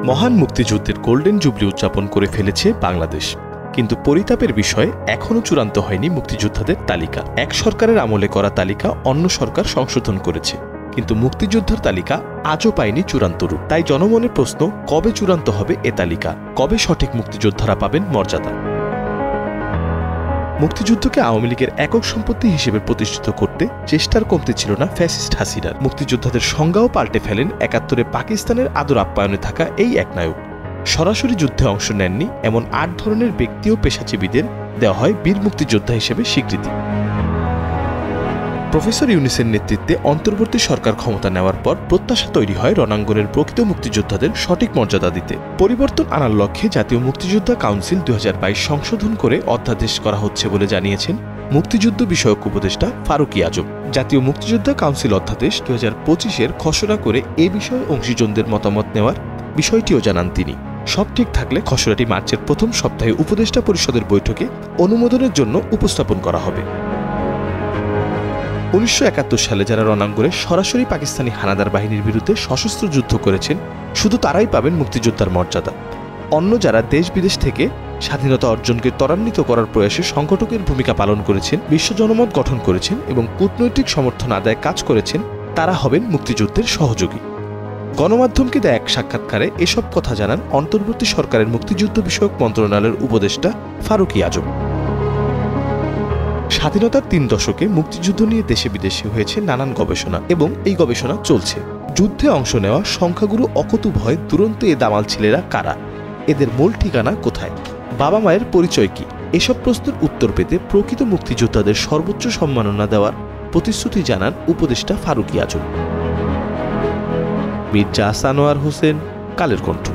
মহান মুক্তিযুদ্ধের golden jubilee উদযাপন করে ফেলেছে বাংলাদেশ, কিন্তু পরিতাপের বিষয় এখনও চূড়ান্ত হয়নি মুক্তিযোদ্ধাদের তালিকা। এক সরকারের আমলে করা তালিকা অন্য সরকার সংশোধন করেছে, কিন্তু মুক্তিযোদ্ধার তালিকা আজও পায়নি চূড়ান্ত রূপ। তাই জনমনের প্রশ্ন, কবে চূড়ান্ত হবে এ তালিকা? কবে সঠিক মুক্তিযোদ্ধারা পাবেন মর্যাদা? মুক্তিযুদ্ধকে আওয়ামী লীগের একক সম্পত্তি হিসেবে প্রতিষ্ঠিত করতে চেষ্টার কমতি ছিল না ফ্যাসিস্ট হাসিনার। মুক্তিযোদ্ধাদের সংজ্ঞাও পাল্টে ফেলেন ৭১-এ পাকিস্তানের আদর আপ্যায়নে থাকা এই একনায়ক। সরাসরি যুদ্ধে অংশ নেননি এমন ৮ ধরনের ব্যক্তি ও পেশাজীবীদের দেওয়া হয় বীর মুক্তিযোদ্ধা হিসেবে স্বীকৃতি। প্রফেসর ইউনূসের নেতৃত্বে অন্তর্বর্তী সরকার ক্ষমতা নেওয়ার পর প্রত্যাশা তৈরি হয় রণাঙ্গনের প্রকৃত মুক্তিযোদ্ধাদের সঠিক মর্যাদা দিতে। পরিবর্তন আনার লক্ষ্যে জাতীয় মুক্তিযোদ্ধা কাউন্সিল ২০২২ সংশোধন করে অধ্যাদেশ করা হচ্ছে বলে জানিয়েছেন মুক্তিযুদ্ধ বিষয়ক উপদেষ্টা ফারুকী আজম। জাতীয় মুক্তিযোদ্ধা কাউন্সিল অধ্যাদেশ ২০২৫-এর খসড়া করে এ বিষয়ে অংশীজনদের মতামত নেওয়ার বিষয়টিও জানান তিনি। সব ঠিক থাকলে খসড়াটি মার্চের প্রথম সপ্তাহে উপদেষ্টা পরিষদের বৈঠকে অনুমোদনের জন্য উপস্থাপন করা হবে। ১৯৭১ সালে যারা রণাঙ্গনে সরাসরি পাকিস্তানি হানাদার বাহিনীর বিরুদ্ধে সশস্ত্র যুদ্ধ করেছেন, শুধু তারাই পাবেন মুক্তিযোদ্ধার মর্যাদা। অন্য যারা দেশ বিদেশ থেকে স্বাধীনতা অর্জনকে ত্বরান্বিত করার প্রয়াসে সংগঠকের ভূমিকা পালন করেছেন, বিশ্ব জনমত গঠন করেছেন এবং কূটনৈতিক সমর্থন আদায়ে কাজ করেছেন, তারা হবেন মুক্তিযুদ্ধের সহযোগী। গণমাধ্যমকে দেয়া এক সাক্ষাৎকারে এসব কথা জানান অন্তর্বর্তী সরকারের মুক্তিযুদ্ধ বিষয়ক মন্ত্রণালয়ের উপদেষ্টা ফারুকী আজম। স্বাধীনতার ৩ দশকে মুক্তিযুদ্ধ নিয়ে দেশে বিদেশে হয়েছে নানান গবেষণা এবং এই গবেষণা চলছে। যুদ্ধে অংশ নেওয়া সংখ্যাগুরু অকুতোভয় দুরন্ত এ দামাল ছেলেরা কারা? এদের মূল ঠিকানা কোথায়? বাবা মায়ের পরিচয় কি? এসব প্রশ্নের উত্তর পেতে প্রকৃত মুক্তিযোদ্ধাদের সর্বোচ্চ সম্মাননা দেওয়ার প্রতিশ্রুতি জানান উপদেষ্টা ফারুকী আজম। মির্জা সানোয়ার হোসেন, কালের কণ্ঠ।